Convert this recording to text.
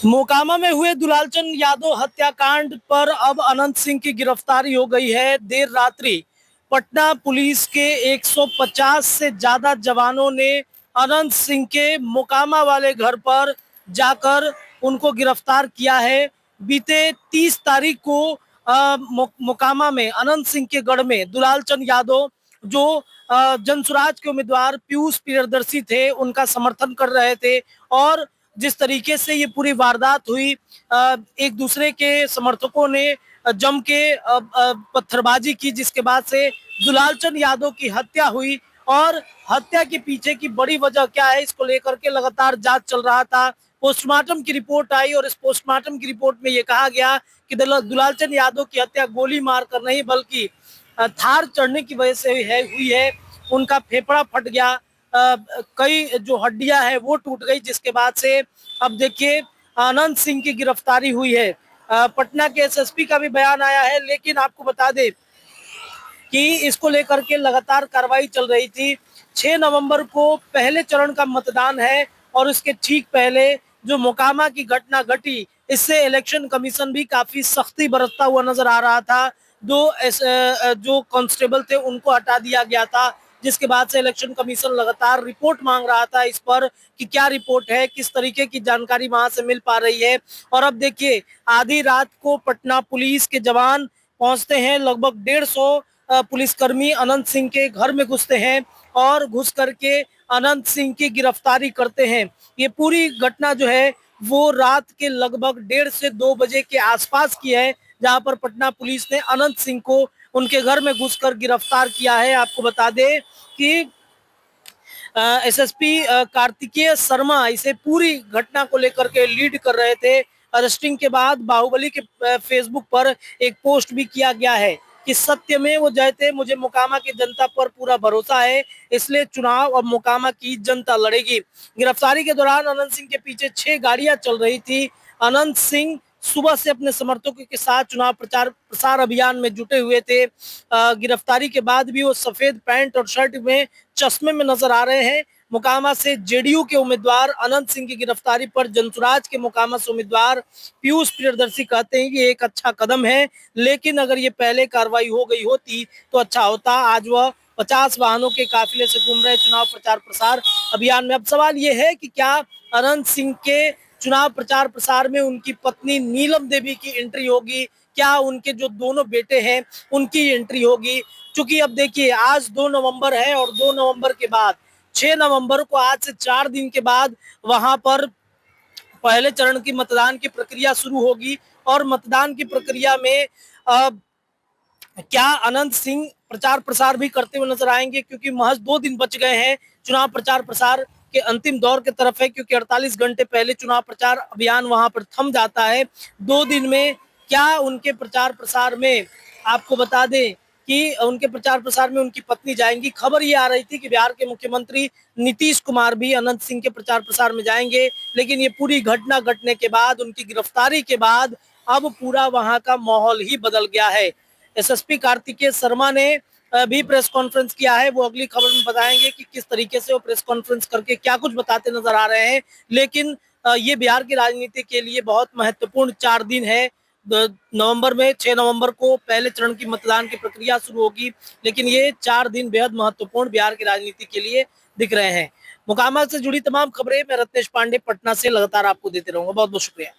मोकामा में हुए दुलालचंद यादव हत्याकांड पर अब अनंत सिंह की गिरफ्तारी हो गई है। देर रात्रि पटना पुलिस के 150 से ज्यादा जवानों ने अनंत सिंह के मोकामा वाले घर पर जाकर उनको गिरफ्तार किया है। बीते 30 तारीख को मोकामा में अनंत सिंह के गढ़ में दुलालचंद यादव जो जनसुराज के उम्मीदवार पीयूष प्रियदर्शी थे उनका समर्थन कर रहे थे और जिस तरीके से ये पूरी वारदात हुई, एक दूसरे के समर्थकों ने जम के पत्थरबाजी की, जिसके बाद से दुलालचंद यादव की हत्या हुई। और हत्या के पीछे की बड़ी वजह क्या है, इसको लेकर के लगातार जांच चल रहा था। पोस्टमार्टम की रिपोर्ट आई और इस पोस्टमार्टम की रिपोर्ट में ये कहा गया कि दुलालचंद यादव की हत्या गोली मारकर नहीं बल्कि थार चढ़ने की वजह से हुई है। उनका फेफड़ा फट गया, कई जो हड्डियां हैं वो टूट गई, जिसके बाद से अब देखिए अनंत सिंह की गिरफ्तारी हुई है। पटना के एसएसपी का भी बयान आया है, लेकिन आपको बता दें कि इसको लेकर के लगातार कार्रवाई चल रही थी। 6 नवंबर को पहले चरण का मतदान है और उसके ठीक पहले जो मोकामा की घटना घटी, इससे इलेक्शन कमीशन भी काफी सख्ती बरतता हुआ नजर आ रहा था। जो कांस्टेबल थे उनको हटा दिया गया था, जिसके बाद से इलेक्शन कमीशन लगातार रिपोर्ट मांग रहा था इस पर कि क्या रिपोर्ट है, किस तरीके की जानकारी वहां से मिल पा रही है। और अब देखिए आधी रात को पटना पुलिस के जवान पहुंचते हैं। लगभग 150 पुलिसकर्मी अनंत सिंह के घर में घुसते हैं और घुस करके अनंत सिंह की गिरफ्तारी करते हैं। ये पूरी घटना जो है वो रात के लगभग 1:30 से 2 बजे के आसपास की है, जहां पर पटना पुलिस ने अनंत सिंह को उनके घर में घुसकर गिरफ्तार किया है। आपको बता दें कि एसएसपी कार्तिकेय शर्मा इसे पूरी घटना को लेकर के लीड कर रहे थे। अरेस्टिंग के बाद बाहुबली के फेसबुक पर एक पोस्ट भी किया गया है कि सत्य में वो जयते, मुझे मोकामा की जनता पर पूरा भरोसा है, इसलिए चुनाव अब मोकामा की जनता लड़ेगी। गिरफ्तारी के दौरान अनंत सिंह के पीछे 6 गाड़ियां चल रही थी। अनंत सिंह सुबह से अपने समर्थकों के साथ चुनाव प्रचार प्रसार अभियान में जुटे हुए थे। गिरफ्तारी के बाद भी वो सफेद पैंट और शर्ट में चश्मे में नजर आ रहे हैं। मोकामा से जेडीयू के उम्मीदवार अनंत सिंह की गिरफ्तारी पर जनसुराज के मोकामा से उम्मीदवार पीयूष प्रियदर्शी कहते हैं कि एक अच्छा कदम है, लेकिन अगर ये पहले कार्रवाई हो गई होती तो अच्छा होता। आज वह 50 वाहनों के काफिले से घूम रहे चुनाव प्रचार प्रसार अभियान में। अब सवाल ये है कि क्या अनंत सिंह के चुनाव प्रचार प्रसार में उनकी पत्नी नीलम देवी की एंट्री होगी, क्या उनके जो दोनों बेटे हैं उनकी एंट्री होगी। क्योंकि अब देखिए आज 2 नवंबर है और 2 नवंबर के बाद 6 नवंबर को, आज से 4 दिन के बाद वहां पर पहले चरण की मतदान की प्रक्रिया शुरू होगी। और मतदान की प्रक्रिया में क्या अनंत सिंह प्रचार प्रसार भी करते हुए नजर आएंगे, क्योंकि महज 2 दिन बच गए हैं चुनाव प्रचार प्रसार के अंतिम दौर की तरफ है, क्योंकि 48 घंटे पहले चुनाव प्रचार अभियान वहां पर थम जाता है। 2 दिन में क्या उनके प्रचार प्रसार में, आपको बता दें कि उनके प्रचार प्रसार में उनकी पत्नी जाएंगी। खबर ये आ रही थी कि बिहार के मुख्यमंत्री नीतीश कुमार भी अनंत सिंह के प्रचार प्रसार में जाएंगे, लेकिन ये पूरी घटना घटने के बाद, उनकी गिरफ्तारी के बाद अब पूरा वहां का माहौल ही बदल गया है। एसएसपी कार्तिकेय शर्मा ने भी प्रेस कॉन्फ्रेंस किया है। वो अगली खबर में बताएंगे कि किस तरीके से वो प्रेस कॉन्फ्रेंस करके क्या कुछ बताते नजर आ रहे हैं। लेकिन ये बिहार की राजनीति के लिए बहुत महत्वपूर्ण 4 दिन है। नवंबर में 6 नवंबर को पहले चरण की मतदान की प्रक्रिया शुरू होगी, लेकिन ये 4 दिन बेहद महत्वपूर्ण बिहार की राजनीति के लिए दिख रहे हैं। मोकामा से जुड़ी तमाम खबरें मैं रत्नेश पांडे पटना से लगातार आपको देते रहूंगा। बहुत बहुत शुक्रिया।